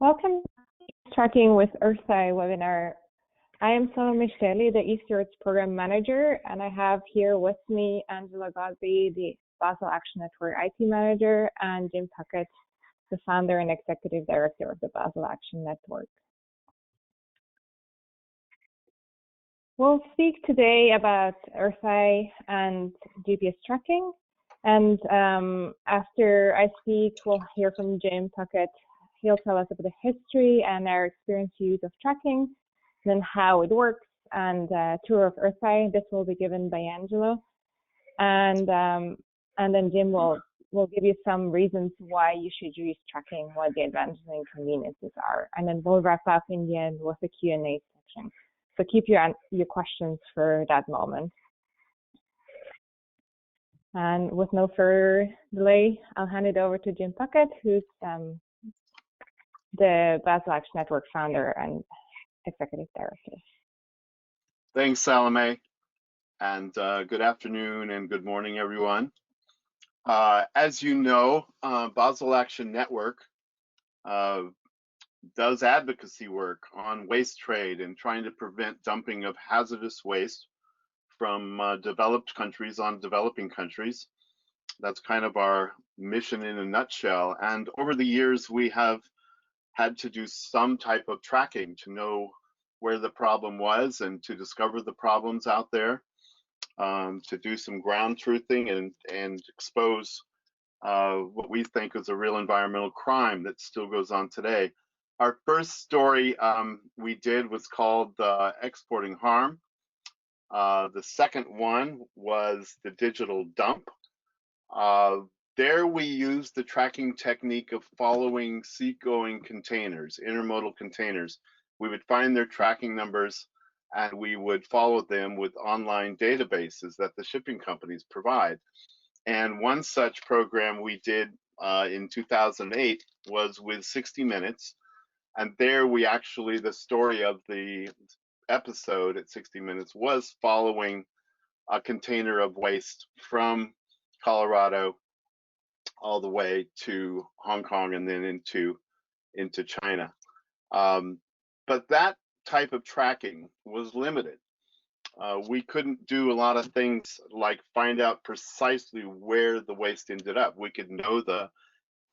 Welcome to Tracking with EarthEye Webinar. I am Salome Shteli, the East Europe Program Manager, and I have here with me Angela Godby, the Basel Action Network IT Manager, and Jim Puckett, the Founder and Executive Director of the Basel Action Network. We'll speak today about EarthEye and GPS tracking, and after I speak, we'll hear from Jim Puckett. He'll tell us about the history and our experience use of tracking, then how it works, and a tour of EarthEye. This will be given by Angela, and then Jim will give you some reasons why you should use tracking, what the advantages and inconveniences are, and then we'll wrap up in the end with a Q&A section. So keep your questions for that moment. And with no further delay, I'll hand it over to Jim Puckett, who's the Basel Action Network founder and executive director. Thanks, Salome, and good afternoon and good morning, everyone. As you know, Basel Action Network does advocacy work on waste trade and trying to prevent dumping of hazardous waste from developed countries on developing countries. That's kind of our mission in a nutshell. And over the years, we have had to do some type of tracking to know where the problem was and to discover the problems out there, to do some ground truthing and expose what we think is a real environmental crime that still goes on today. Our first story we did was called Exporting Harm. The second one was the digital dump. There we used the tracking technique of following seagoing containers, intermodal containers. We would find their tracking numbers and we would follow them with online databases that the shipping companies provide. And one such program we did in 2008 was with 60 Minutes. And there we actually, the story of the episode at 60 Minutes was following a container of waste from Colorado all the way to Hong Kong and then into China. But that type of tracking was limited. We couldn't do a lot of things like find out precisely where the waste ended up. We could know the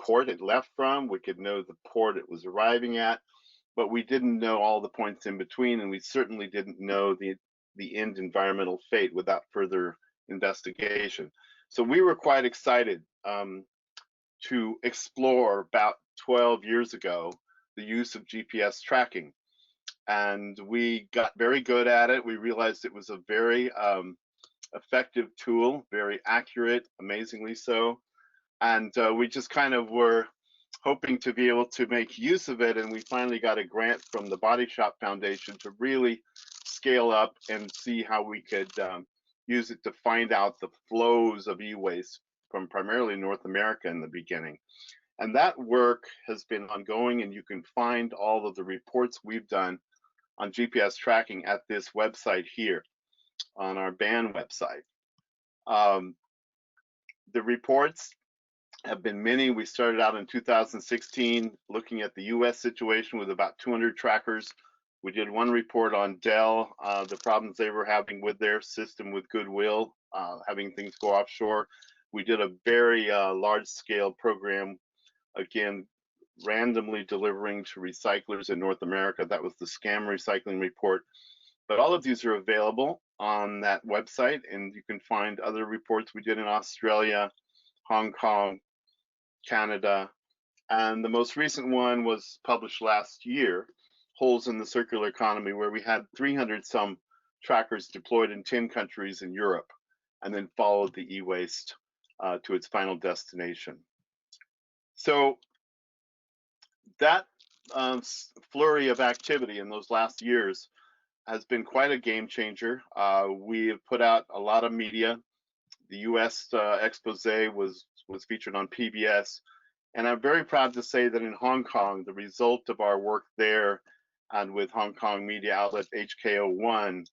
port it left from, we could know the port it was arriving at, but we didn't know all the points in between, and we certainly didn't know the end environmental fate without further investigation. So we were quite excited to explore about 12 years ago the use of GPS tracking. And we got very good at it. We realized it was a very effective tool, very accurate, amazingly so. And we just kind of were hoping to be able to make use of it. And we finally got a grant from the Body Shop Foundation to really scale up and see how we could use it to find out the flows of e-waste from primarily North America in the beginning. And that work has been ongoing, and you can find all of the reports we've done on GPS tracking at this website here on our BAN website. The reports have been many. We started out in 2016 looking at the US situation with about 200 trackers. We did one report on Dell, the problems they were having with their system with Goodwill, having things go offshore. We did a very large-scale program, again, randomly delivering to recyclers in North America. That was the scam recycling report. But all of these are available on that website, and you can find other reports we did in Australia, Hong Kong, Canada, and the most recent one was published last year, Holes in the Circular Economy, where we had 300 some trackers deployed in 10 countries in Europe, and then followed the e-waste to its final destination. So that flurry of activity in those last years has been quite a game changer. We have put out a lot of media. The US expose was featured on PBS, and I'm very proud to say that in Hong Kong, the result of our work there and with Hong Kong media outlet HKO1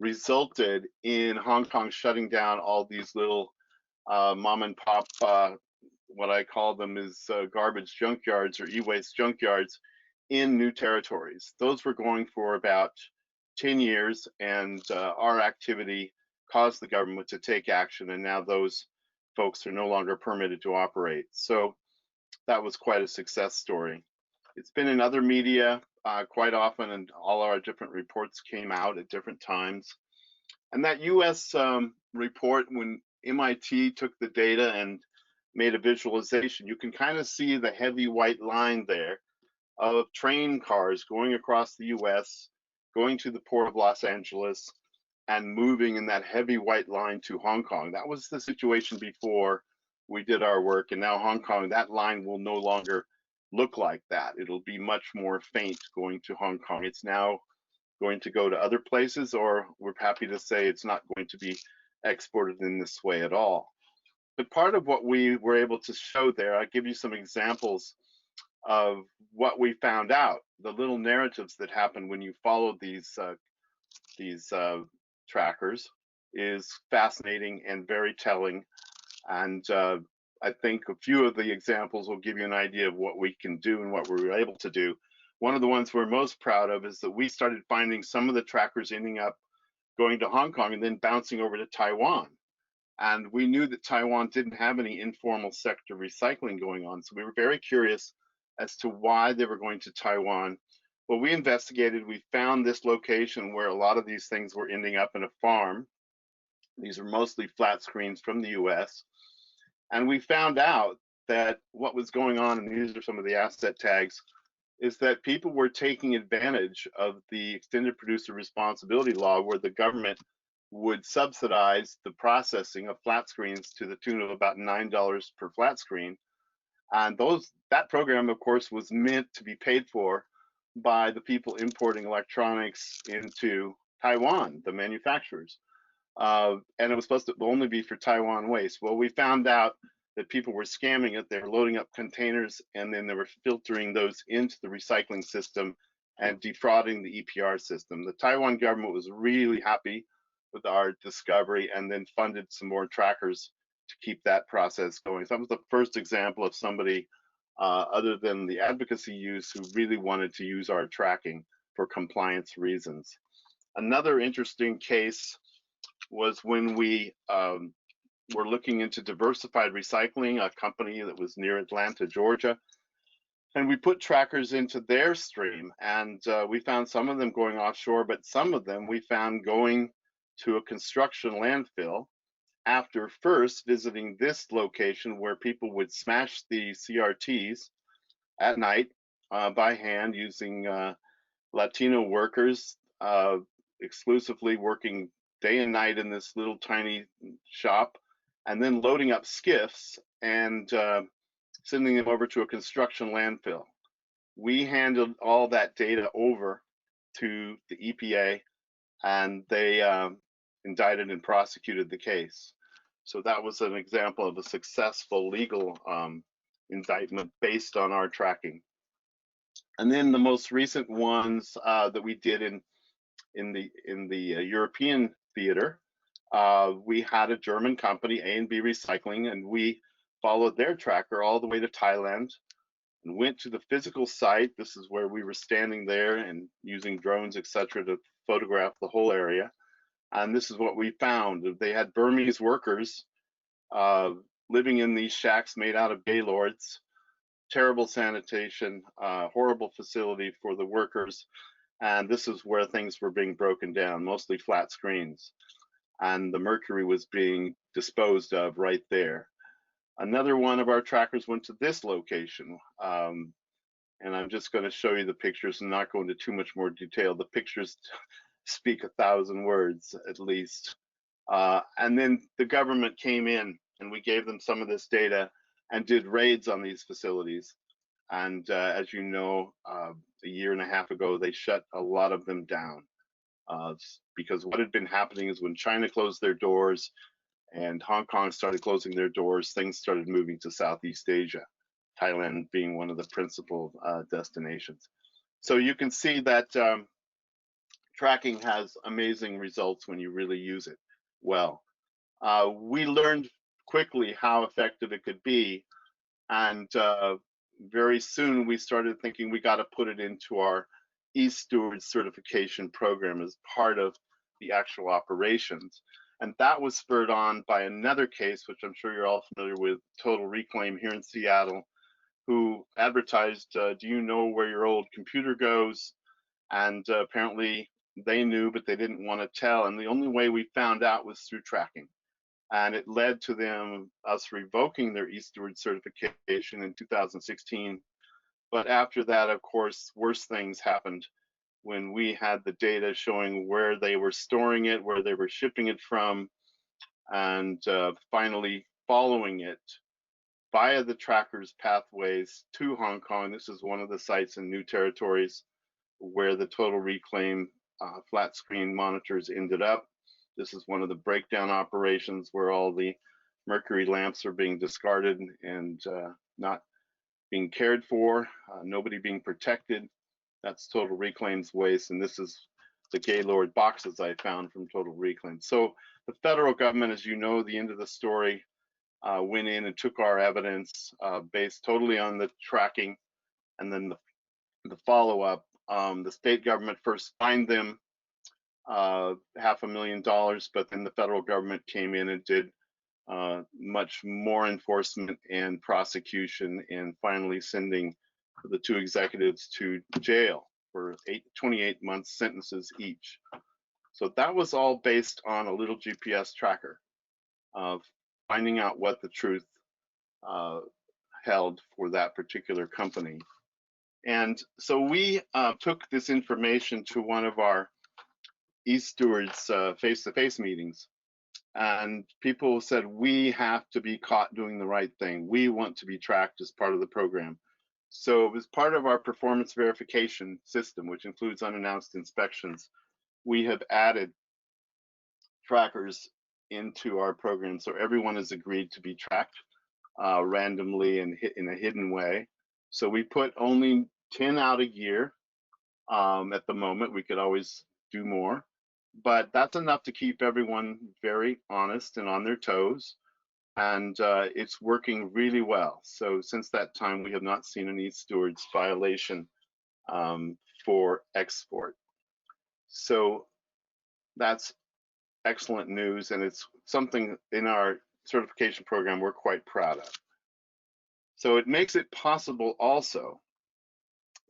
resulted in Hong Kong shutting down all these little mom and pop, what I call them is garbage junkyards or e-waste junkyards in new territories. Those were going for about 10 years, and our activity caused the government to take action, and now those folks are no longer permitted to operate. So that was quite a success story. It's been in other media quite often, and all our different reports came out at different times. And that US report, when MIT took the data and made a visualization, you can kind of see the heavy white line there of train cars going across the US, going to the port of Los Angeles, and moving in that heavy white line to Hong Kong. That was the situation before we did our work, and now Hong Kong, that line will no longer look like that. It'll be much more faint going to Hong Kong. It's now going to go to other places, or we're happy to say it's not going to be exported in this way at all. But part of what we were able to show there, I'll give you some examples of what we found out, the little narratives that happen when you follow these trackers, is fascinating and very telling. And I think a few of the examples will give you an idea of what we can do and what we were able to do. One of the ones we're most proud of is that we started finding some of the trackers ending up going to Hong Kong and then bouncing over to Taiwan. And we knew that Taiwan didn't have any informal sector recycling going on. So we were very curious as to why they were going to Taiwan. Well, we investigated, we found this location where a lot of these things were ending up in a farm. These are mostly flat screens from the US. And we found out that what was going on, and these are some of the asset tags, is that people were taking advantage of the extended producer responsibility law, where the government would subsidize the processing of flat screens to the tune of about $9 per flat screen. And that program, of course, was meant to be paid for by the people importing electronics into Taiwan, the manufacturers. And it was supposed to only be for Taiwan waste. Well, we found out that people were scamming it. They were loading up containers, and then they were filtering those into the recycling system and defrauding the EPR system. The Taiwan government was really happy with our discovery, and then funded some more trackers to keep that process going. So that was the first example of somebody other than the advocacy use who really wanted to use our tracking for compliance reasons. Another interesting case was when we were looking into diversified recycling, a company that was near Atlanta, Georgia. And we put trackers into their stream, and we found some of them going offshore, but some of them we found going to a construction landfill after first visiting this location where people would smash the CRTs at night by hand using Latino workers, exclusively working day and night in this little tiny shop, and then loading up skiffs and sending them over to a construction landfill. We handled all that data over to the EPA, and they indicted and prosecuted the case. So that was an example of a successful legal indictment based on our tracking. And then the most recent ones that we did in the European theater, we had a German company, A&B Recycling, and we followed their tracker all the way to Thailand and went to the physical site. This is where we were standing there and using drones, etc., to photograph the whole area. And this is what we found. They had Burmese workers living in these shacks made out of gaylords, terrible sanitation, horrible facility for the workers. And this is where things were being broken down, mostly flat screens. And the mercury was being disposed of right there. Another one of our trackers went to this location. And I'm just going to show you the pictures and not go into too much more detail. The pictures speak 1,000 words at least. And then the government came in and we gave them some of this data and did raids on these facilities. And as you know, a year and a half ago, they shut a lot of them down. Because what had been happening is when China closed their doors and Hong Kong started closing their doors, things started moving to Southeast Asia, Thailand being one of the principal destinations. So you can see that tracking has amazing results when you really use it well. We learned quickly how effective it could be, and very soon we started thinking we got to put it into our e-Steward certification program as part of the actual operations. And that was spurred on by another case, which I'm sure you're all familiar with, TotalReclaim here in Seattle, who advertised, do you know where your old computer goes? And apparently they knew, but they didn't want to tell. And the only way we found out was through tracking. And it led to us revoking their e-Steward certification in 2016. But after that, of course, worse things happened when we had the data showing where they were storing it, where they were shipping it from, and finally following it via the trackers pathways to Hong Kong. This is one of the sites in New Territories where the TotalReclaim flat screen monitors ended up. This is one of the breakdown operations where all the mercury lamps are being discarded and not being cared for, nobody being protected. That's TotalReclaim's waste, and this is the Gaylord boxes I found from TotalReclaim. So the federal government, as you know, the end of the story, went in and took our evidence based totally on the tracking, and then the follow-up. The state government first fined them $500,000, but then the federal government came in and did much more enforcement and prosecution, and finally sending the two executives to jail for 28-month sentences each. So that was all based on a little GPS tracker of finding out what the truth held for that particular company. And so we took this information to one of our e-Stewards face-to-face meetings, and people said, we have to be caught doing the right thing. We want to be tracked as part of the program. So it was part of our performance verification system, which includes unannounced inspections. We have added trackers into our program, so everyone has agreed to be tracked randomly and in a hidden way. So we put only 10 out a year at the moment. We could always do more, but that's enough to keep everyone very honest and on their toes. And it's working really well. So since that time, we have not seen an e-Stewards violation for export. So that's excellent news, and it's something in our certification program we're quite proud of. So it makes it possible also,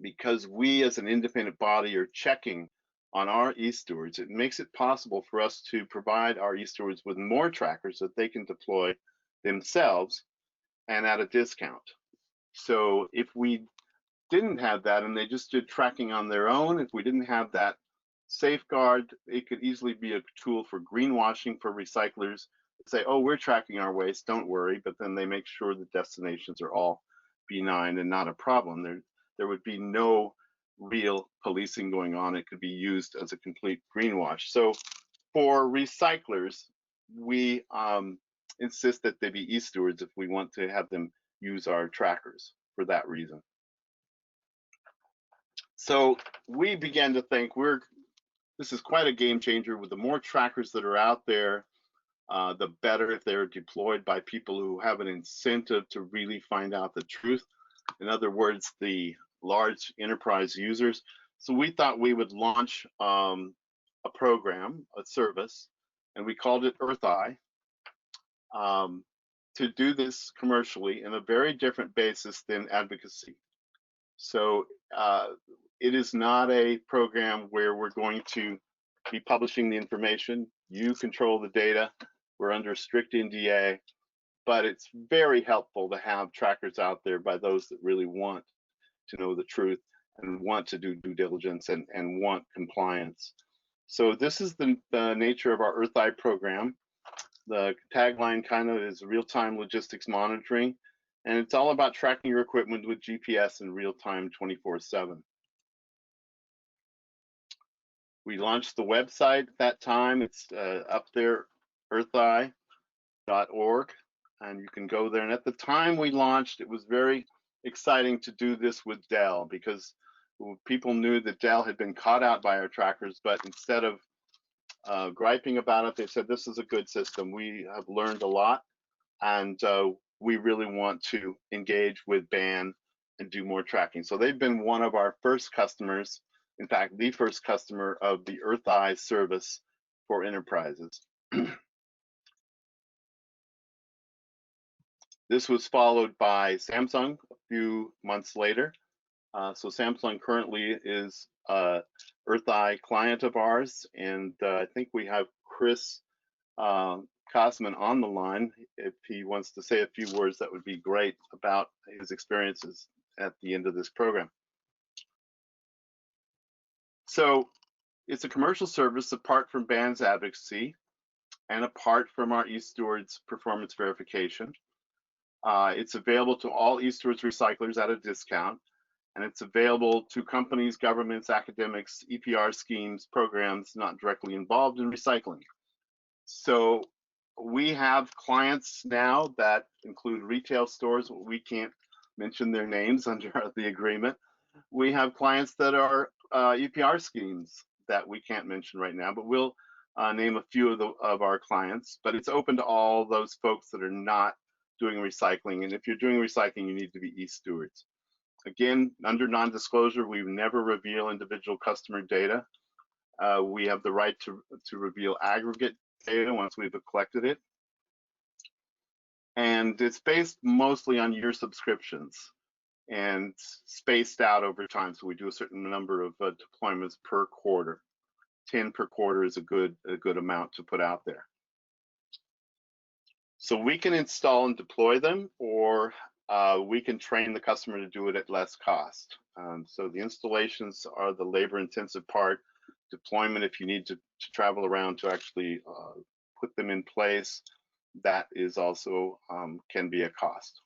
because we as an independent body are checking on our e-Stewards, it makes it possible for us to provide our e-Stewards with more trackers that they can deploy themselves and at a discount. So if we didn't have that and they just did tracking on their own, if we didn't have that safeguard, it could easily be a tool for greenwashing for recyclers. Say, oh, we're tracking our waste, don't worry, but then they make sure the destinations are all benign and not a problem. There would be no real policing going on. It could be used as a complete greenwash. So for recyclers, we insist that they be e-Stewards if we want to have them use our trackers for that reason. So we began to think this is quite a game changer. With the more trackers that are out there, the better if they're deployed by people who have an incentive to really find out the truth. In other words, the large enterprise users. So we thought we would launch a program, a service, and we called it EarthEye, to do this commercially in a very different basis than advocacy. So it is not a program where we're going to be publishing the information. You control the data. We're under strict NDA, but it's very helpful to have trackers out there by those that really want to know the truth and want to do due diligence and want compliance. So this is the nature of our EarthEye program. The tagline kind of is real-time logistics monitoring, and it's all about tracking your equipment with GPS in real time 24/7. We launched the website at that time. It's up there, eartheye.org, and you can go there. And at the time we launched, it was very exciting to do this with Dell, because people knew that Dell had been caught out by our trackers, but instead of griping about it, they said, this is a good system. We have learned a lot, and we really want to engage with BAN and do more tracking. So they've been one of our first customers, in fact, the first customer of the EarthEye service for enterprises. This was followed by Samsung a few months later. So Samsung currently is a EarthEye client of ours, and I think we have Chris Kosman on the line. If he wants to say a few words, that would be great about his experiences at the end of this program. So it's a commercial service apart from BAN's advocacy and apart from our eStewards performance verification. It's available to all eStewards recyclers at a discount, and it's available to companies, governments, academics, EPR schemes, programs not directly involved in recycling. So we have clients now that include retail stores. We can't mention their names under the agreement. We have clients that are EPR schemes that we can't mention right now, but we'll name a few of our clients. But it's open to all those folks that are not doing recycling. And if you're doing recycling, you need to be eStewards. Again, under non-disclosure, we never reveal individual customer data. We have the right to reveal aggregate data once we've collected it. And it's based mostly on year subscriptions and spaced out over time. So we do a certain number of deployments per quarter. 10 per quarter is a good amount to put out there. So we can install and deploy them, or we can train the customer to do it at less cost. So the installations are the labor-intensive part. Deployment, if you need to travel around to actually put them in place, that is also can be a cost.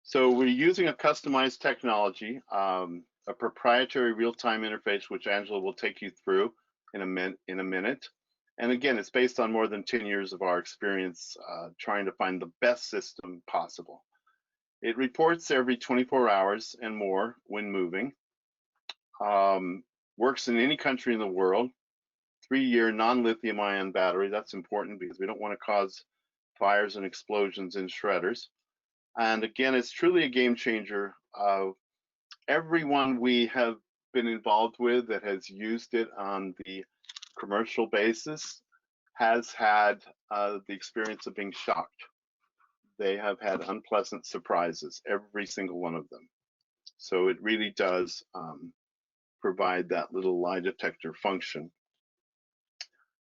So we're using a customized technology, a proprietary real-time interface, which Angela will take you through in a minute. And again, it's based on more than 10 years of our experience trying to find the best system possible. It reports every 24 hours and more when moving. Works in any country in the world. 3-year non-lithium ion battery. That's important because we don't want to cause fires and explosions in shredders. And again, it's truly a game changer. Everyone we have been involved with that has used it on the commercial basis has had the experience of being shocked. They have had unpleasant surprises, every single one of them. So it really does provide that little lie detector function.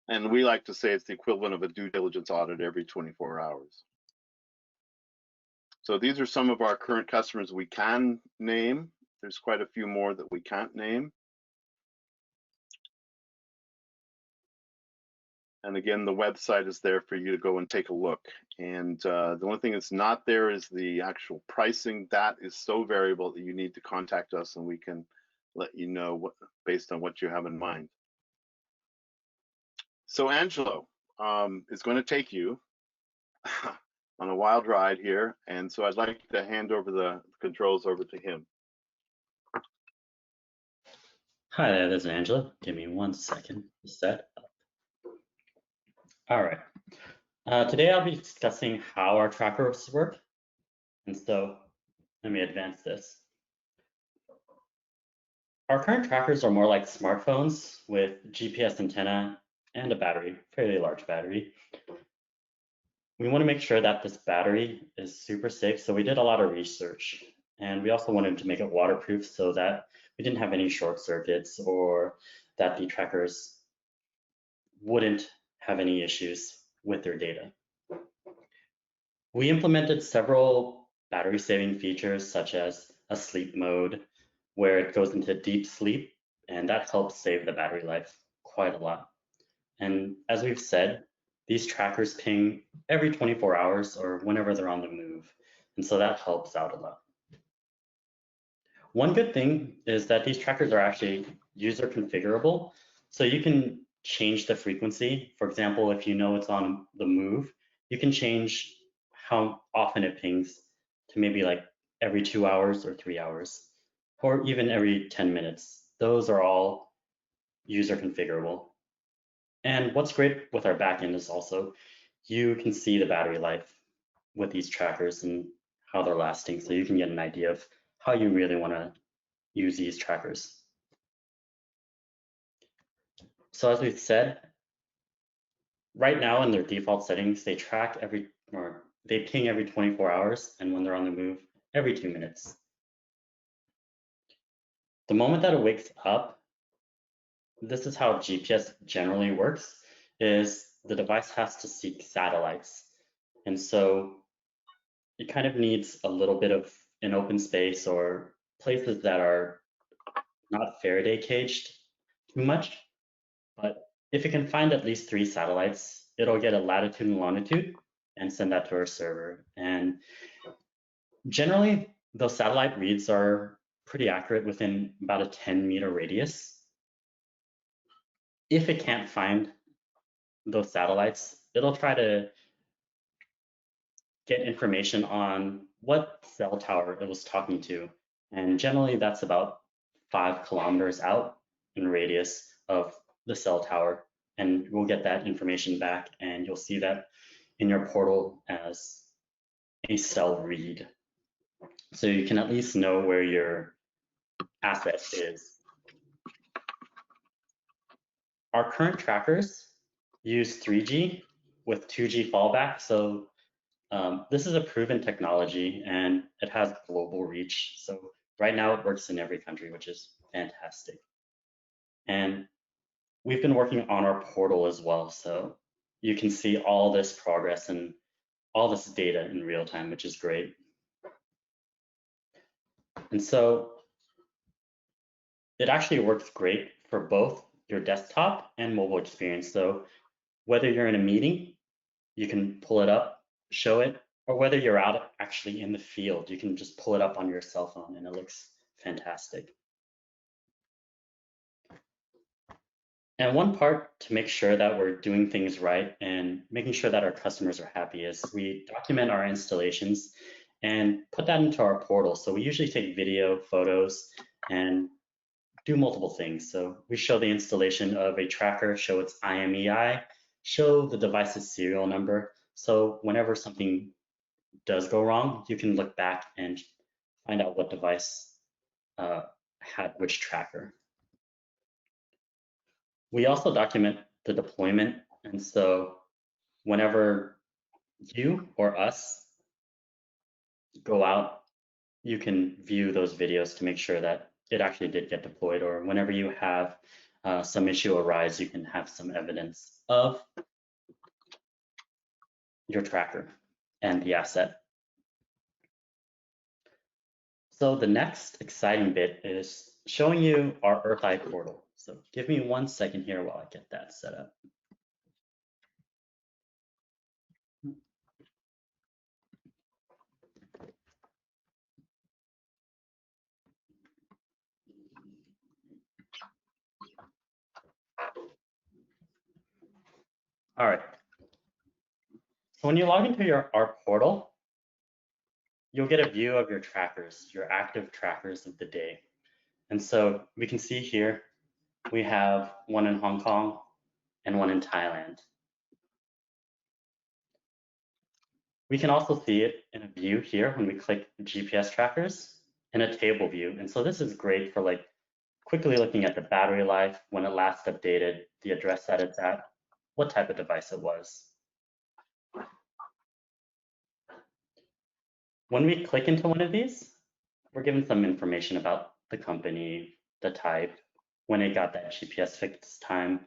And we like to say it's the equivalent of a due diligence audit every 24 hours. So these are some of our current customers we can name. There's quite a few more that we can't name. And again, the website is there for you to go and take a look. And the only thing that's not there is the actual pricing. That is so variable that you need to contact us and we can let you know what, based on what you have in mind. So Angelo is going to take you on a wild ride here. And so I'd like to hand over the controls over to him. Hi there, this is Angela. Give me 1 second to set up. All right. Today I'll be discussing how our trackers work. And so let me advance this. Our current trackers are more like smartphones with GPS antenna and a battery, fairly large battery. We want to make sure that this battery is super safe, so we did a lot of research. And we also wanted to make it waterproof so that we didn't have any short circuits or that the trackers wouldn't have any issues with their data. We implemented several battery saving features such as a sleep mode where it goes into deep sleep, and that helps save the battery life quite a lot. And as we've said, these trackers ping every 24 hours or whenever they're on the move. And so that helps out a lot. One good thing is that these trackers are actually user configurable. So you can change the frequency. For example, if you know it's on the move, you can change how often it pings to maybe like every 2 hours or 3 hours, or even every 10 minutes. Those are all user configurable. And what's great with our backend is also you can see the battery life with these trackers and how they're lasting, so you can get an idea of how you really want to use these trackers. So as we've said, right now in their default settings, they they ping every 24 hours, and when they're on the move, every 2 minutes. The moment that it wakes up, this is how GPS generally works, is the device has to seek satellites. And so it kind of needs a little bit of an open space or places that are not Faraday caged too much. But if it can find at least 3 satellites, it'll get a latitude and longitude and send that to our server. And generally, those satellite reads are pretty accurate within about a 10-meter radius. If it can't find those satellites, it'll try to get information on what cell tower it was talking to. And generally, that's about 5 kilometers out in radius of the cell tower. And we'll get that information back, and you'll see that in your portal as a cell read. So you can at least know where your asset is. Our current trackers use 3G with 2G fallback. So this is a proven technology, and it has global reach. So right now it works in every country, which is fantastic. And we've been working on our portal as well. So you can see all this progress and all this data in real time, which is great. And so it actually works great for both your desktop and mobile experience. So whether you're in a meeting, you can pull it up, show it, or whether you're out actually in the field, you can just pull it up on your cell phone and it looks fantastic. And one part to make sure that we're doing things right and making sure that our customers are happy is we document our installations and put that into our portal. So we usually take video, photos, and do multiple things. So we show the installation of a tracker, show its IMEI, show the device's serial number. So whenever something does go wrong, you can look back and find out what device had which tracker. We also document the deployment. And so whenever you or us go out, you can view those videos to make sure that it actually did get deployed, or whenever you have some issue arise, you can have some evidence of your tracker and the asset. So the next exciting bit is showing you our EarthEye portal. So give me 1 second here while I get that set up. All right. So when you log into our portal, you'll get a view of your trackers, your active trackers of the day. And so we can see here, we have one in Hong Kong and one in Thailand. We can also see it in a view here when we click GPS trackers in a table view. And so this is great for like quickly looking at the battery life, when it last updated, the address that it's at, what type of device it was. When we click into one of these, we're given some information about the company, the type, when it got that GPS fixed time,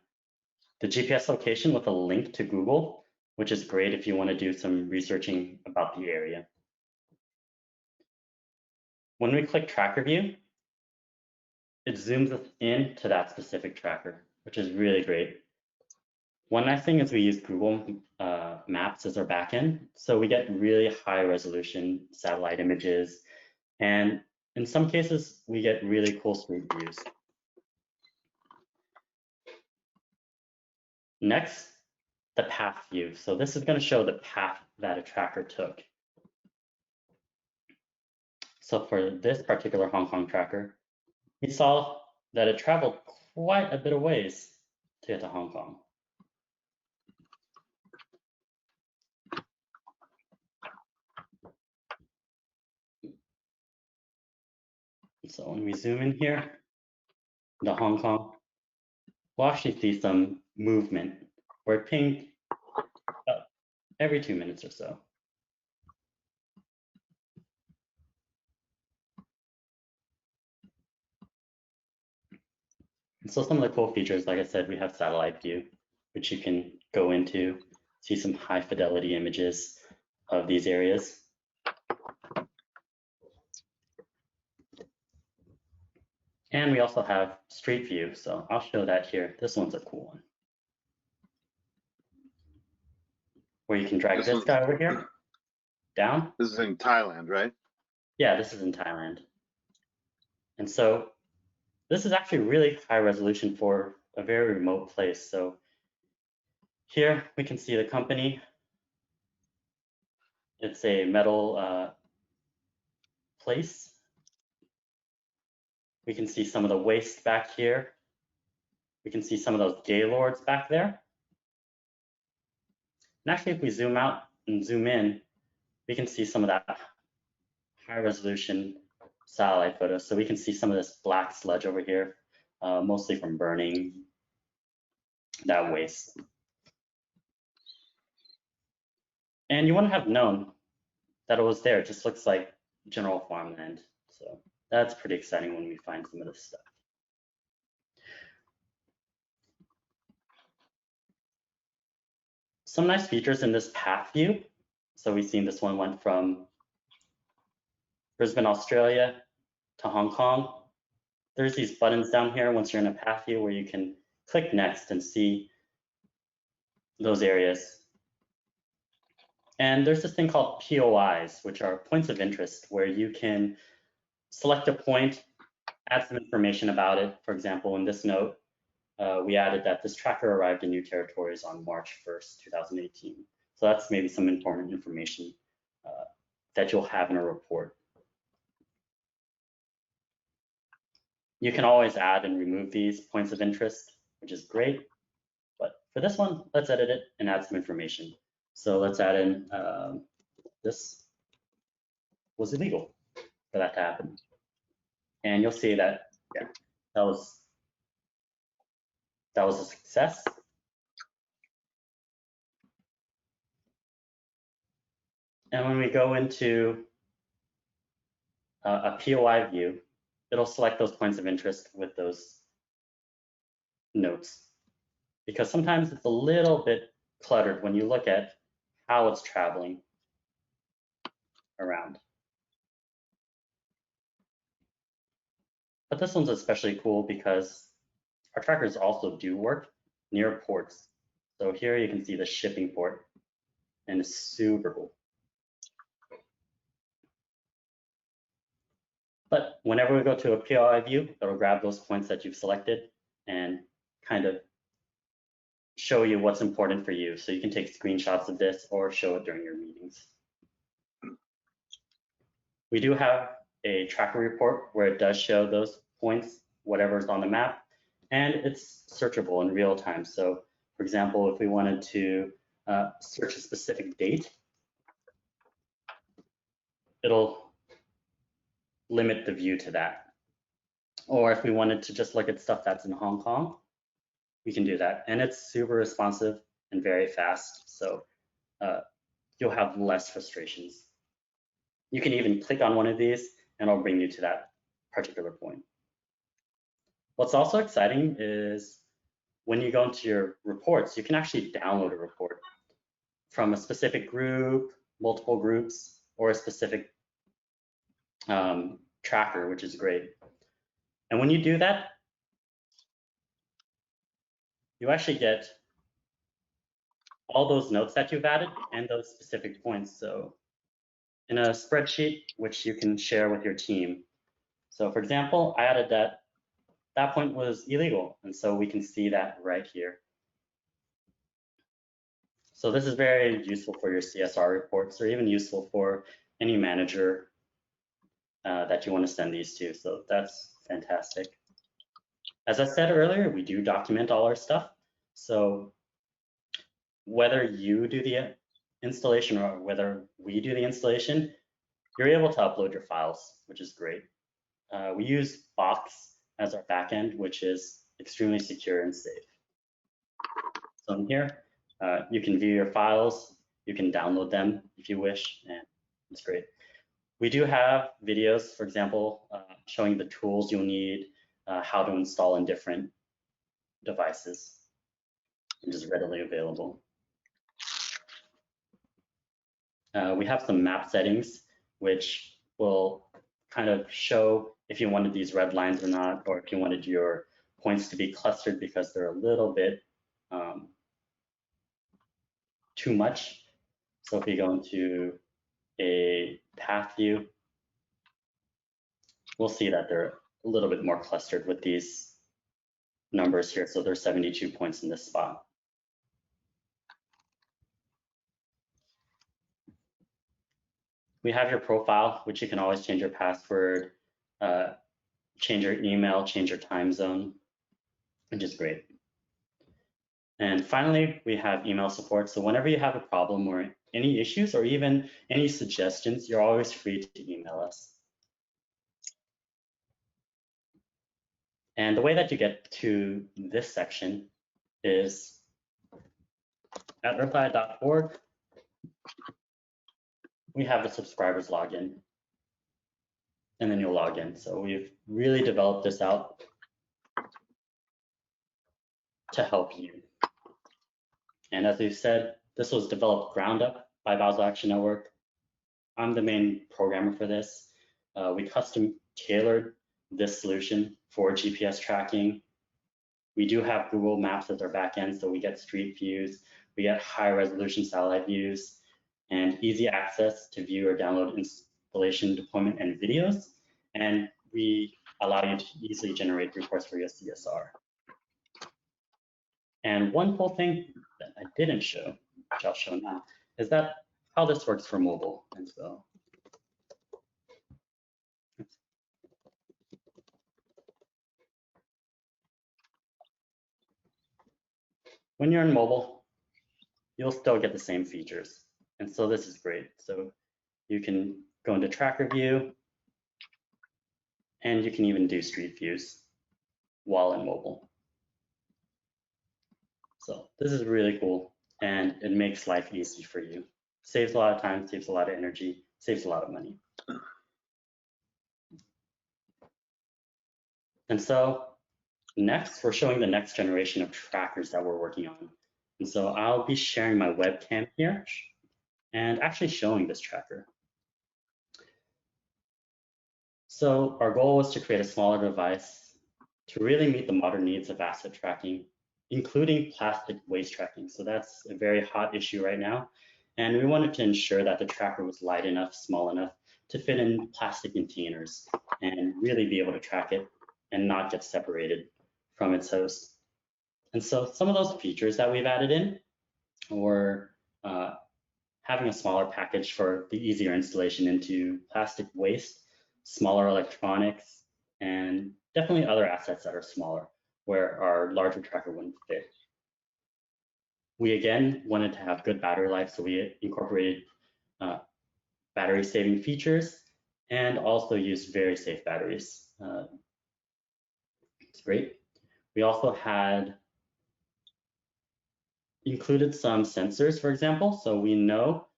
the GPS location with a link to Google, which is great if you want to do some researching about the area. When we click tracker view, it zooms us in to that specific tracker, which is really great. One nice thing is we use Google Maps as our backend, so we get really high resolution satellite images, and in some cases, we get really cool street views. Next, the path view. So this is going to show the path that a tracker took. So for this particular Hong Kong tracker, we saw that it traveled quite a bit of ways to get to Hong Kong. So when we zoom in here into Hong Kong, we'll actually see some movement where it pinged every 2 minutes or so. And so some of the cool features, like I said, we have satellite view, which you can go into, see some high fidelity images of these areas. And we also have street view, so I'll show that here. This one's a cool one, where you can drag this guy over here down. This is in Thailand, right? Yeah, this is in Thailand. And so this is actually really high resolution for a very remote place. So here we can see the company. It's a metal place. We can see some of the waste back here. We can see some of those gaylords back there. And actually, if we zoom out and zoom in, we can see some of that high resolution satellite photos. So we can see some of this black sludge over here, mostly from burning that waste. And you wouldn't have known that it was there. It just looks like general farmland. So that's pretty exciting when we find some of this stuff. Some nice features in this path view. So we've seen this one went from Brisbane, Australia to Hong Kong. There's these buttons down here once you're in a path view where you can click next and see those areas. And there's this thing called POIs, which are points of interest, where you can select a point, add some information about it. For example, in this note, we added that this tracker arrived in new territories on March 1st, 2018. So that's maybe some important information that you'll have in a report. You can always add and remove these points of interest, which is great. But for this one, let's edit it and add some information. So let's add in this was illegal for that to happen. And you'll see that, yeah, that was a success. And when we go into a POI view, it'll select those points of interest with those notes, because sometimes it's a little bit cluttered when you look at how it's traveling around. But this one's especially cool because our trackers also do work near ports. So here you can see the shipping port, and it's super cool. But whenever we go to a POI view, it'll grab those points that you've selected and kind of show you what's important for you. So you can take screenshots of this or show it during your meetings. We do have a tracker report where it does show those points, whatever's on the map, and it's searchable in real time. So for example, if we wanted to search a specific date, it'll limit the view to that. Or if we wanted to just look at stuff that's in Hong Kong, we can do that. And it's super responsive and very fast. So you'll have less frustrations. You can even click on one of these and it'll bring you to that particular point. What's also exciting is when you go into your reports, you can actually download a report from a specific group, multiple groups, or a specific tracker, which is great. And when you do that, you actually get all those notes that you've added and those specific points. So in a spreadsheet, which you can share with your team. So for example, I added that point was illegal. And so we can see that right here. So this is very useful for your CSR reports, or even useful for any manager that you want to send these to. So that's fantastic. As I said earlier, we do document all our stuff. So whether you do the installation or whether we do the installation, you're able to upload your files, which is great. we use Box as our backend, which is extremely secure and safe. So in here, you can view your files, you can download them if you wish, and it's great. We do have videos, for example, showing the tools you'll need, how to install in different devices, which is readily available. We have some map settings, which will kind of show if you wanted these red lines or not, or if you wanted your points to be clustered because they're a little bit too much. So if we go into a path view, we'll see that they're a little bit more clustered with these numbers here. So there's 72 points in this spot. We have your profile, which you can always change your password, change your email, change your time zone, which is great. And finally, we have email support. So whenever you have a problem or any issues or even any suggestions, you're always free to email us. And the way that you get to this section is at eartheye.org. We have the subscribers login, and then you'll log in. So we've really developed this out to help you. And as we said, this was developed ground up by Basel Action Network. I'm the main programmer for this. We custom tailored this solution for GPS tracking. We do have Google Maps as our backend, so we get street views, we get high resolution satellite views, and easy access to view or download installation, deployment, and videos. And we allow you to easily generate reports for your CSR. And one cool thing that I didn't show, which I'll show now, is that how this works for mobile. And so when you're in mobile, you'll still get the same features. And so this is great. So you can go into tracker view, and you can even do street views while in mobile. So this is really cool, and it makes life easy for you. Saves a lot of time, saves a lot of energy, saves a lot of money. And so next, we're showing the next generation of trackers that we're working on. And so I'll be sharing my webcam here and actually showing this tracker. So our goal was to create a smaller device to really meet the modern needs of asset tracking, including plastic waste tracking. So that's a very hot issue right now. And we wanted to ensure that the tracker was light enough, small enough to fit in plastic containers and really be able to track it and not get separated from its host. And so some of those features that we've added in were having a smaller package for the easier installation into plastic waste, smaller electronics, and definitely other assets that are smaller where our larger tracker wouldn't fit. We again wanted to have good battery life, so we incorporated battery saving features and also used very safe batteries. It's great. We also had included some sensors, for example, so we know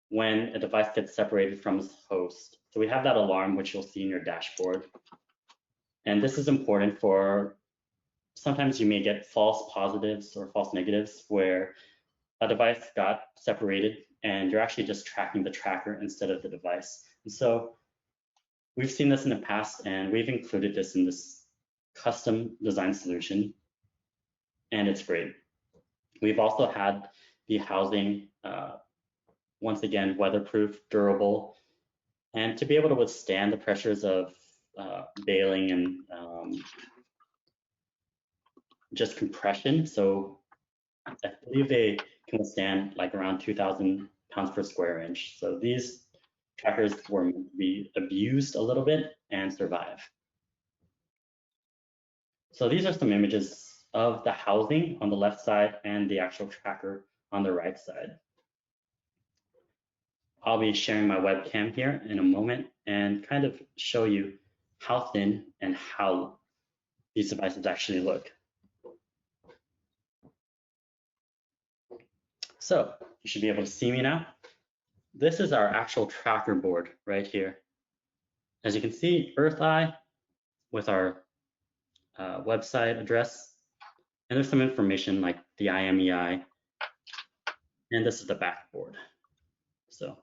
when a device gets separated from its host. So we have that alarm, which you'll see in your dashboard. And this is important for, sometimes you may get false positives or false negatives where a device got separated and you're actually just tracking the tracker instead of the device. And so we've seen this in the past, and we've included this in this custom design solution, and it's great. We've also had the housing, once again, weatherproof, durable, and to be able to withstand the pressures of bailing and just compression. So I believe they can withstand like around 2,000 pounds per square inch. So these trackers were meant to be abused a little bit and survive. So these are some images of the housing on the left side and the actual tracker on the right side. I'll be sharing my webcam here in a moment and kind of show you how thin and how these devices actually look. So you should be able to see me now. This is our actual tracker board right here. As you can see, EarthEye with our website address, and there's some information like the IMEI, and this is the backboard. So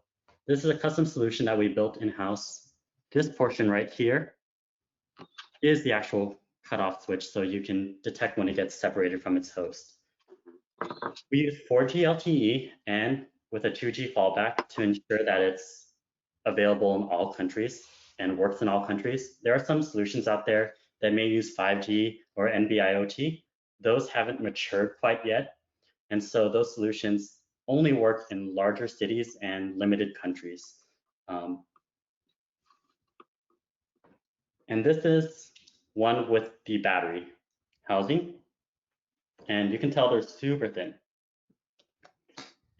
this is a custom solution that we built in-house. This portion right here is the actual cutoff switch, so you can detect when it gets separated from its host. We use 4G LTE and with a 2G fallback to ensure that it's available in all countries and works in all countries. There are some solutions out there that may use 5G or NB-IoT. Those haven't matured quite yet. And so those solutions only work in larger cities and limited countries. And this is one with the battery housing. And you can tell they're super thin.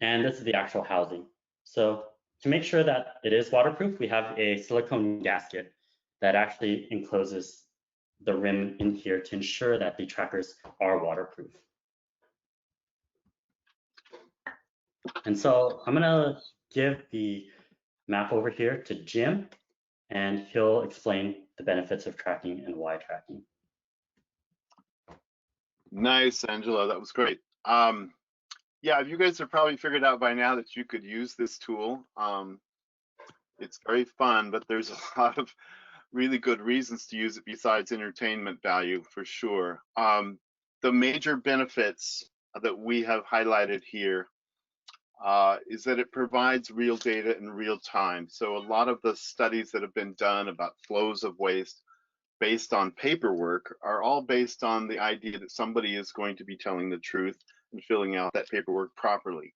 And this is the actual housing. So to make sure that it is waterproof, we have a silicone gasket that actually encloses the rim in here to ensure that the trackers are waterproof. And so I'm gonna give the map over here to Jim, and he'll explain the benefits of tracking and why tracking. Nice, Angela, that was great. Yeah, you guys have probably figured out by now that you could use this tool. It's very fun, but there's a lot of really good reasons to use it besides entertainment value, for sure. The major benefits that we have highlighted here is that it provides real data in real time. So a lot of the studies that have been done about flows of waste based on paperwork are all based on the idea that somebody is going to be telling the truth and filling out that paperwork properly.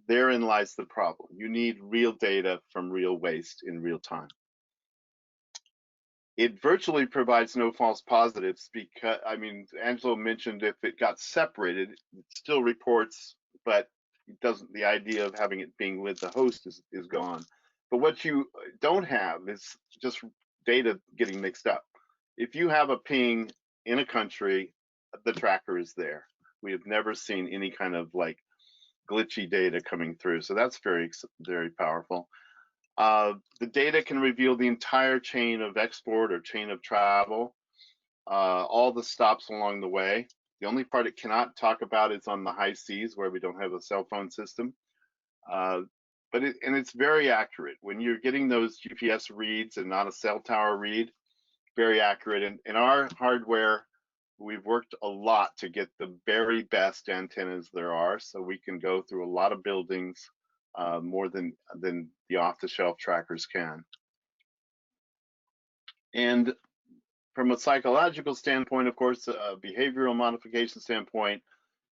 Therein lies the problem. You need real data from real waste in real time. It virtually provides no false positives because, I mean, Angelo mentioned if it got separated, it still reports, but it doesn't, the idea of having it being with the host is gone. But what you don't have is just data getting mixed up. If you have a ping in a country, the tracker is there. We have never seen any kind of like glitchy data coming through. So that's very, very powerful. The data can reveal the entire chain of export or chain of travel, all the stops along the way. The only part it cannot talk about is on the high seas where we don't have a cell phone system. But it's very accurate. When you're getting those GPS reads and not a cell tower read, very accurate. And in our hardware, we've worked a lot to get the very best antennas there are, so we can go through a lot of buildings more than the off-the-shelf trackers can. And from a psychological standpoint, of course, a behavioral modification standpoint,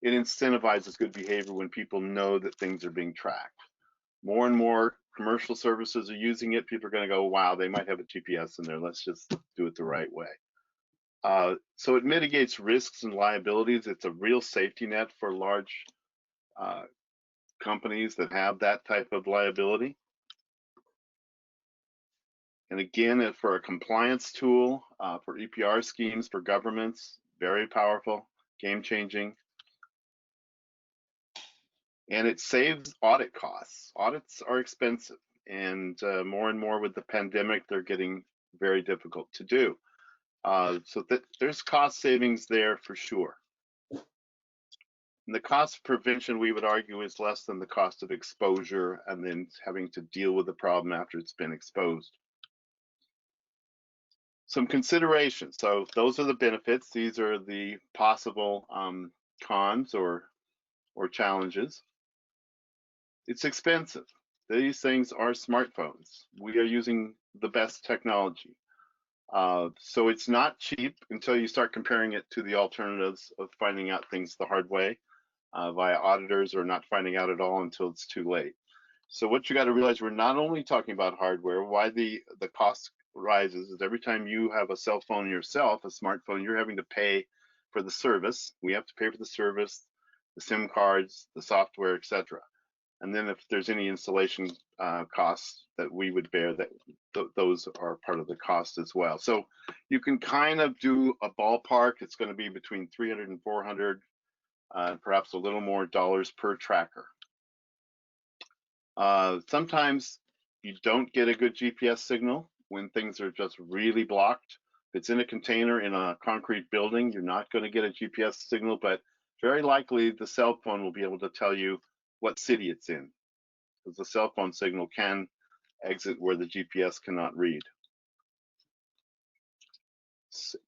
it incentivizes good behavior when people know that things are being tracked. More and more commercial services are using it. People are going to go, wow, they might have a GPS in there. Let's just do it the right way. So it mitigates risks and liabilities. It's a real safety net for large companies that have that type of liability. And again, for a compliance tool, for EPR schemes, for governments, very powerful, game-changing. And it saves audit costs. Audits are expensive, and more with the pandemic, they're getting very difficult to do. So there's cost savings there for sure. And the cost of prevention, we would argue, is less than the cost of exposure and then having to deal with the problem after it's been exposed. Some considerations. So those are the benefits. These are the possible cons or challenges. It's expensive. These things are smartphones. We are using the best technology. So it's not cheap until you start comparing it to the alternatives of finding out things the hard way via auditors, or not finding out at all until it's too late. So what you got to realize, we're not only talking about hardware. Why the cost rises is every time you have a cell phone yourself, a smartphone, you're having to pay for the service. We have to pay for the service, the SIM cards, the software, etc. And then if there's any installation costs that we would bear, those are part of the cost as well. So you can kind of do a ballpark. It's going to be between 300 and 400, perhaps a little more dollars per tracker. Sometimes you don't get a good GPS signal when things are just really blocked. If it's in a container in a concrete building, you're not going to get a GPS signal, but very likely the cell phone will be able to tell you what city it's in, because the cell phone signal can exit where the GPS cannot read.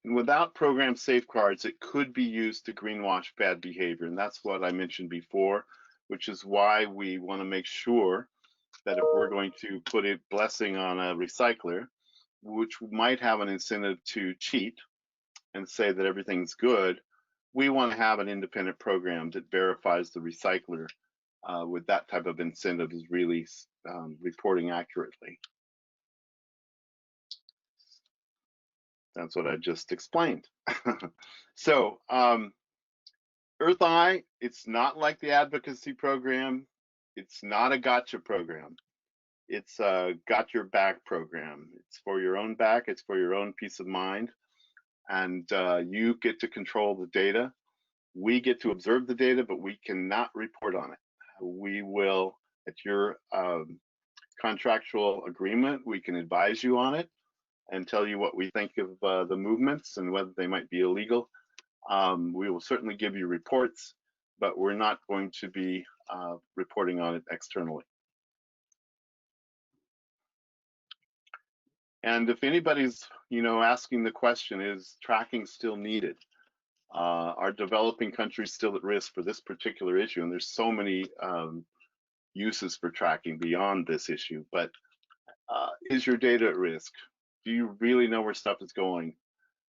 Without program safeguards, it could be used to greenwash bad behavior, and that's what I mentioned before, which is why we want to make sure that if we're going to put a blessing on a recycler, which might have an incentive to cheat and say that everything's good, we want to have an independent program that verifies the recycler with that type of incentive is really reporting accurately. That's what I just explained. So EarthEye, it's not like the advocacy program. It's not a gotcha program. It's a got your back program. It's for your own back. It's for your own peace of mind. And you get to control the data. We get to observe the data, but we cannot report on it. We will, at your contractual agreement, we can advise you on it and tell you what we think of the movements and whether they might be illegal. We will certainly give you reports, but we're not going to be reporting on it externally. And if anybody's, asking the question, is tracking still needed? Are developing countries still at risk for this particular issue? And there's so many uses for tracking beyond this issue, but is your data at risk? Do you really know where stuff is going?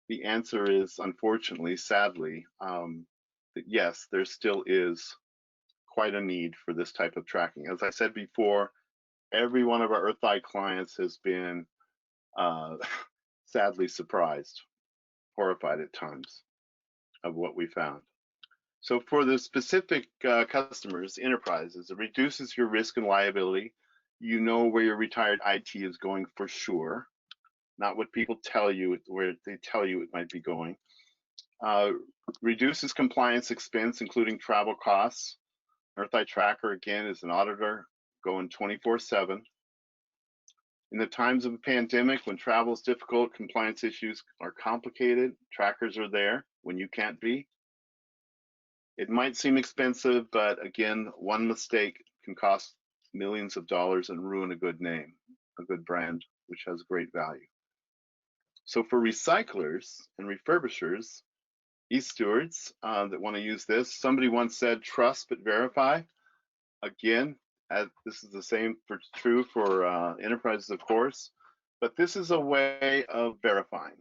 The answer is, unfortunately, sadly, that yes, there still is quite a need for this type of tracking. As I said before, every one of our EarthEye clients has been sadly surprised, horrified at times of what we found. So for the specific customers, enterprises, it reduces your risk and liability. You know where your retired IT is going for sure, not what people tell you, where they tell you it might be going. Reduces compliance expense, including travel costs. EarthEye Tracker, again, is an auditor going 24/7. In the times of a pandemic, when travel is difficult, compliance issues are complicated, trackers are there when you can't be. It might seem expensive, but again, one mistake can cost millions of dollars and ruin a good name, a good brand, which has great value. So for recyclers and refurbishers, e-stewards that want to use this, somebody once said, trust but verify. Again, this is the same true for enterprises, of course, but this is a way of verifying.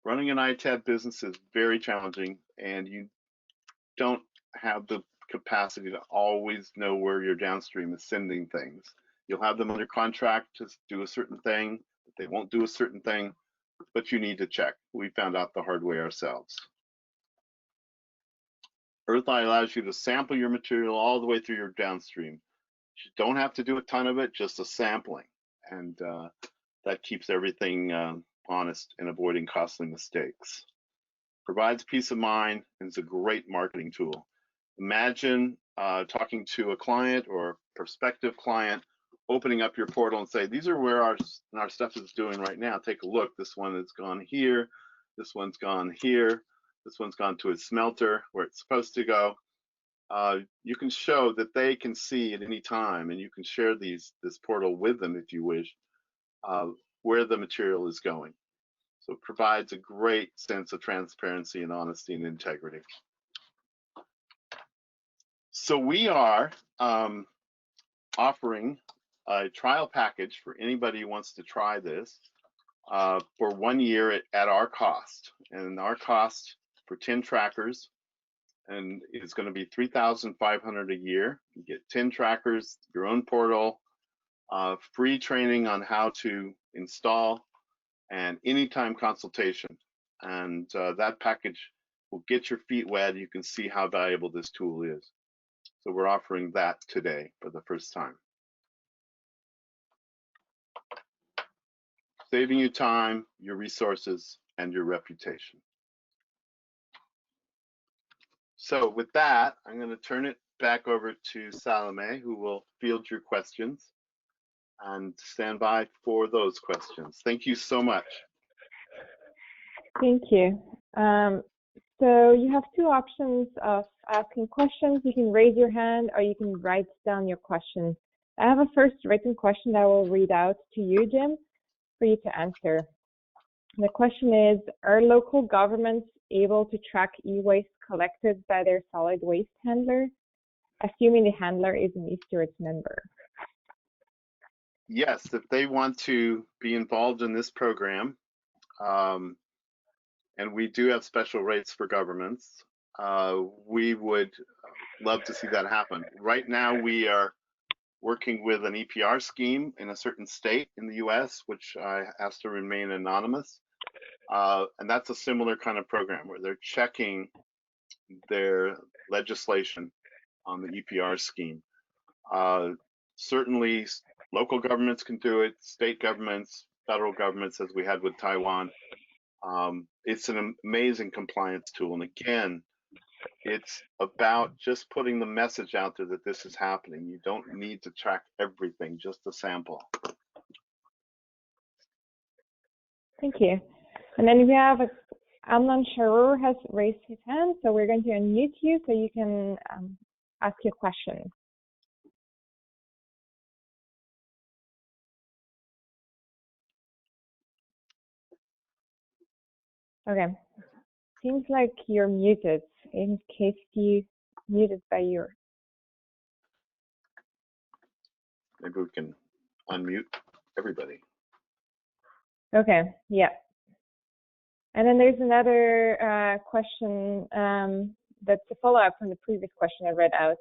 Running an ITAD business is very challenging, and you don't have the capacity to always know where your downstream is sending things. You'll have them under contract to do a certain thing, but they won't do a certain thing, but you need to check. We found out the hard way ourselves. EarthEye allows you to sample your material all the way through your downstream. You don't have to do a ton of it, just a sampling, and that keeps everything honest and avoiding costly mistakes. Provides peace of mind and is a great marketing tool. Imagine talking to a client or a prospective client, opening up your portal and say, these are where our stuff is doing right now. Take a look. This one has gone here. This one's gone here. This one's gone to a smelter where it's supposed to go. You can show that they can see at any time, and you can share this portal with them if you wish, where the material is going. So it provides a great sense of transparency and honesty and integrity. So we are offering a trial package for anybody who wants to try this for 1 year at our cost. And our cost for 10 trackers and it's going to be $3,500 a year. You get 10 trackers, your own portal, free training on how to install, and anytime consultation. And that package will get your feet wet. You can see how valuable this tool is. So we're offering that today for the first time. Saving you time, your resources, and your reputation. So with that, I'm going to turn it back over to Salome, who will field your questions and stand by for those questions. Thank you so much. Thank you. So you have two options of asking questions. You can raise your hand or you can write down your question. I have a first written question that I will read out to you, Jim, for you to answer. The question is, are local governments able to track e-waste collected by their solid waste handler, assuming the handler is an e-stewards member? Yes, if they want to be involved in this program, and we do have special rates for governments, we would love to see that happen. Right now, we are working with an EPR scheme in a certain state in the US, which I asked to remain anonymous. And that's a similar kind of program where they're checking their legislation on the EPR scheme. Certainly, local governments can do it, state governments, federal governments, as we had with Taiwan. It's an amazing compliance tool. And again, it's about just putting the message out there that this is happening. You don't need to track everything, just a sample. Thank you. And then we have Amnon Sharur has raised his hand, so we're going to unmute you so you can ask your question. Okay. Seems like you're muted. In case you muted by your. Maybe we can unmute everybody. Okay. Yeah. And then there's another question that's a follow-up from the previous question I read out.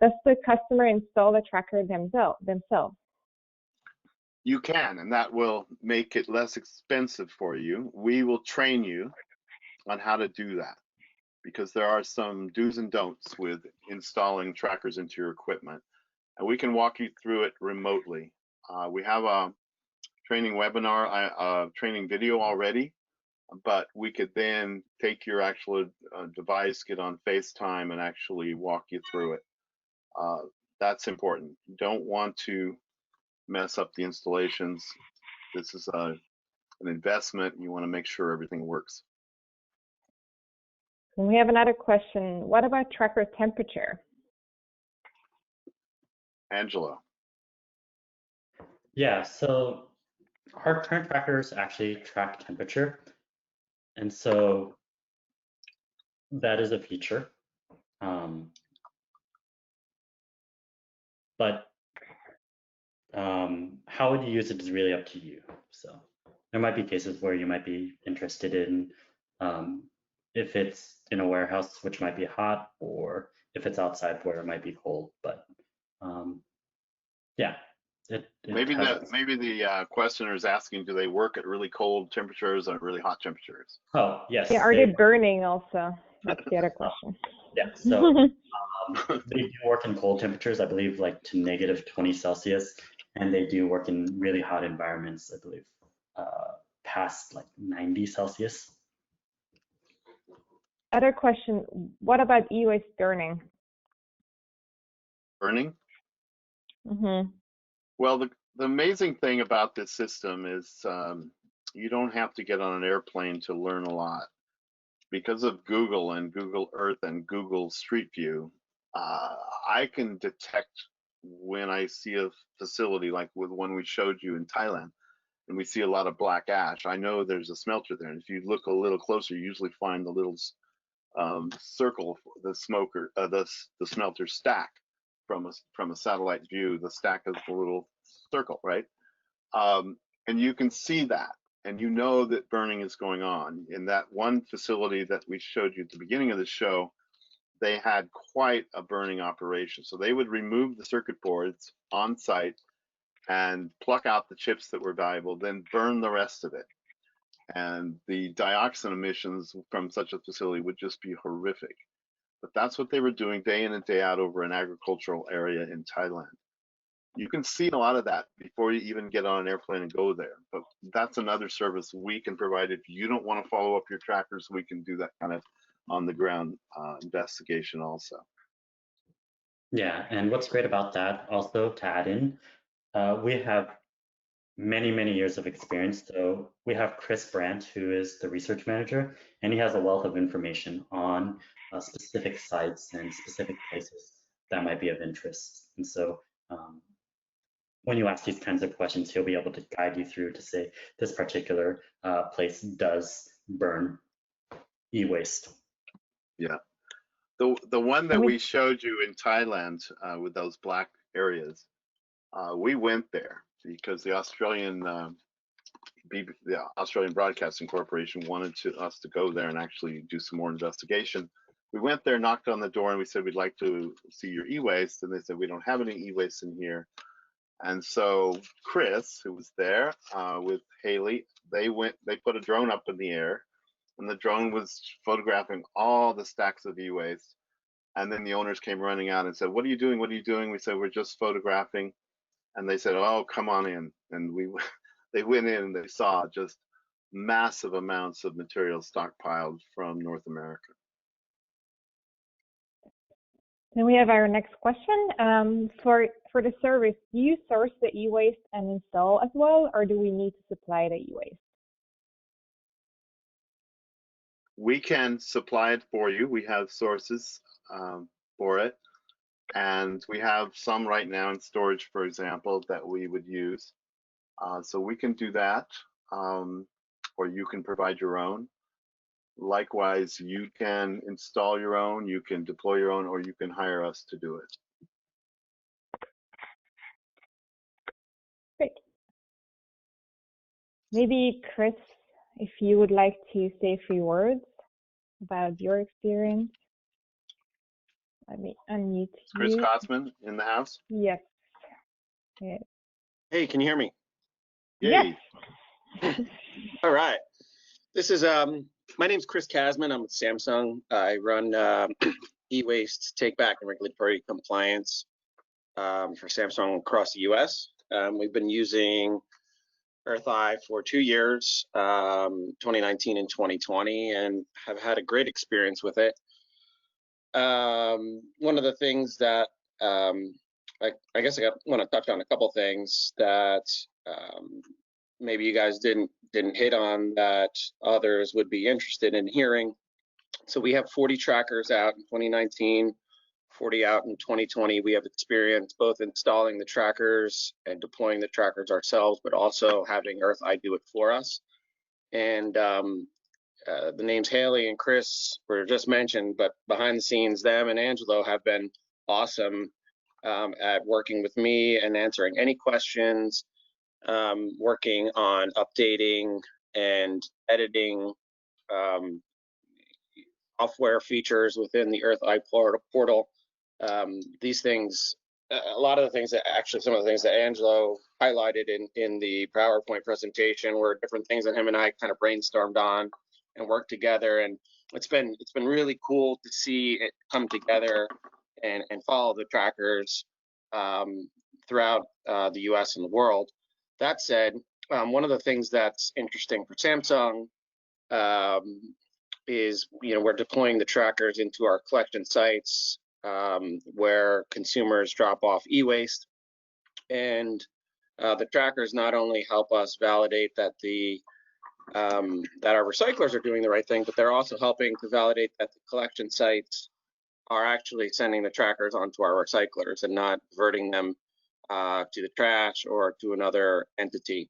Does the customer install the tracker themselves? You can, and that will make it less expensive for you. We will train you on how to do that, because there are some do's and don'ts with installing trackers into your equipment, and we can walk you through it remotely. We have a training webinar, training video already, but we could then take your actual device, get on FaceTime, and actually walk you through it. That's important. You don't want to mess up the installations. This is an investment. You want to make sure everything works. And we have another question. What about tracker temperature? Angelo. Yeah, so our current trackers actually track temperature. And so that is a feature. But how would you use it is really up to you. So there might be cases where you might be interested in if it's in a warehouse, which might be hot, or if it's outside where it might be cold. But yeah, maybe the questioner is asking, do they work at really cold temperatures or really hot temperatures? Oh, yes. Yeah, are they burning also? That's the other question. Yeah, so they do work in cold temperatures, I believe, like to -20 Celsius, and they do work in really hot environments, I believe, past like 90 Celsius. Other question, what about e-waste burning? Burning? Mm-hmm. Well, the amazing thing about this system is you don't have to get on an airplane to learn a lot. Because of Google and Google Earth and Google Street View, I can detect when I see a facility like with one we showed you in Thailand, and we see a lot of black ash. I know there's a smelter there, and if you look a little closer, you usually find the little circle, the smelter stack from a satellite view. The stack is the little circle, right? And you can see that, and you know that burning is going on. In that one facility that we showed you at the beginning of the show, they had quite a burning operation. So they would remove the circuit boards on site and pluck out the chips that were valuable, then burn the rest of it. And the dioxin emissions from such a facility would just be horrific. But that's what they were doing day in and day out over an agricultural area in Thailand. You can see a lot of that before you even get on an airplane and go there. But that's another service we can provide. If you don't want to follow up your trackers, we can do that kind of on the ground investigation also. Yeah, and what's great about that also to add in, we have many years of experience. So we have Chris Brandt, who is the research manager, and he has a wealth of information on specific sites and specific places that might be of interest. And so when you ask these kinds of questions, he'll be able to guide you through to say this particular place does burn e-waste. Yeah, the one that we showed you in Thailand with those black areas, we went there because the Australian Broadcasting Corporation wanted us to go there and actually do some more investigation. We went there, knocked on the door, and we said we'd like to see your e-waste, and they said we don't have any e-waste in here. And so Chris, who was there with Haley, they put a drone up in the air, and the drone was photographing all the stacks of e-waste. And then the owners came running out and said, "What are you doing? What are you doing?" We said, "We're just photographing." And they said, "Oh, come on in." And they went in and they saw just massive amounts of material stockpiled from North America. Then we have our next question. For the service, do you source the e-waste and install as well, or do we need to supply the e-waste? We can supply it for you. We have sources for it. And we have some right now in storage, for example, that we would use. So we can do that, or you can provide your own. Likewise, you can install your own, you can deploy your own, or you can hire us to do it. Great. Maybe Chris, if you would like to say a few words about your experience. Let me unmute Chris you. Kosman in the house? Yes. Yes. Hey, can you hear me? Yay. Yes. All right. This is my name's Chris Kasman. I'm with Samsung. I run e-waste take back and regulatory compliance for Samsung across the US. We've been using EarthEye for 2 years, 2019 and 2020, and have had a great experience with it. One of the things that I guess I want to touch on a couple things that maybe you guys didn't hit on that others would be interested in hearing. So we have 40 trackers out in 2019, 40 out in 2020. We have experience both installing the trackers and deploying the trackers ourselves, but also having EarthEye do it for us. And the names Haley and Chris were just mentioned, but behind the scenes, them and Angelo have been awesome at working with me and answering any questions, working on updating and editing software features within the EarthEye portal. These things, a lot of the things that actually, some of the things that Angelo highlighted in the PowerPoint presentation were different things that him and I kind of brainstormed on and worked together. And it's been really cool to see it come together and follow the trackers throughout the US and the world. That said, one of the things that's interesting for Samsung is, we're deploying the trackers into our collection sites where consumers drop off e-waste, and the trackers not only help us validate that that our recyclers are doing the right thing, but they're also helping to validate that the collection sites are actually sending the trackers onto our recyclers and not diverting them to the trash or to another entity.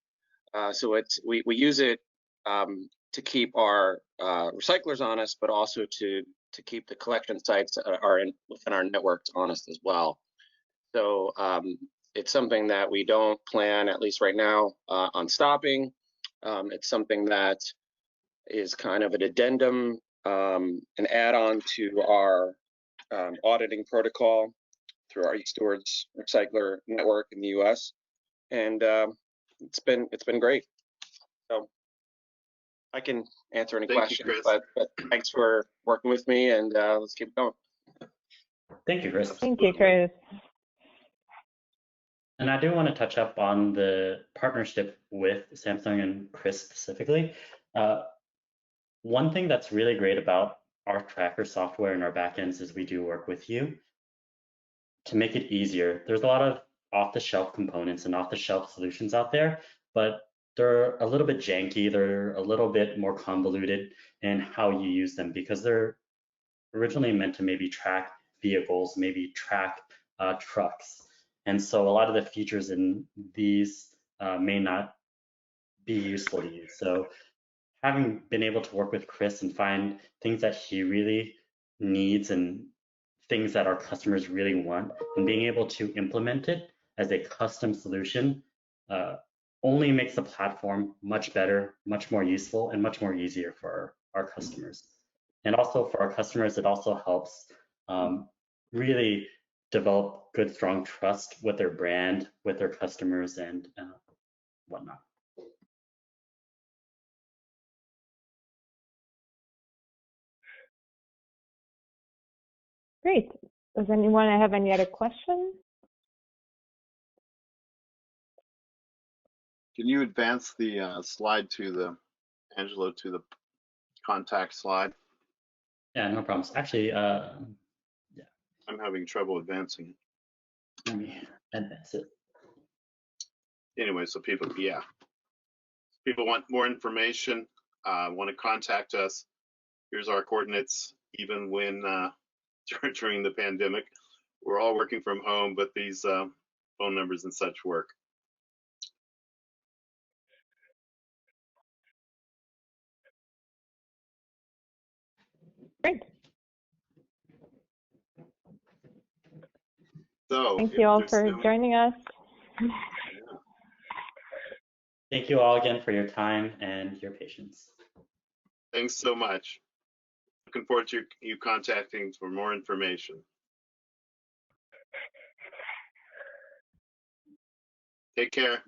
So we use it to keep our recyclers honest, but also to keep the collection sites that are within our networks honest as well. So it's something that we don't plan, at least right now, on stopping. It's something that is kind of an addendum, an add-on to our auditing protocol through our eStewards recycler network in the US, and it's been great. So I can answer any questions, but thanks for working with me, and let's keep going. Thank you, Chris. Thank you, Chris. And I do want to touch up on the partnership with Samsung and Chris specifically. One thing that's really great about our tracker software and our backends is we do work with you to make it easier. There's a lot of off-the-shelf components and off-the-shelf solutions out there, but they're a little bit janky. They're a little bit more convoluted in how you use them because they're originally meant to maybe track vehicles, maybe track trucks. And so a lot of the features in these may not be useful to you. So having been able to work with Chris and find things that he really needs and things that our customers really want and being able to implement it as a custom solution only makes the platform much better, much more useful, and much more easier for our customers. And also for our customers, it also helps really develop good, strong trust with their brand, with their customers, and whatnot. Great. Does anyone have any other questions? Can you advance the slide to the, Angelo, to the contact slide? Yeah, no problems. Actually, yeah. I'm having trouble advancing it. Let me advance it. Anyway, so people, yeah. People want more information, want to contact us. Here's our coordinates, even when during the pandemic. We're all working from home, but these phone numbers and such work. Great. So thank you all for joining us. Yeah. Thank you all again for your time and your patience. Thanks so much. Looking forward to you contacting for more information. Take care.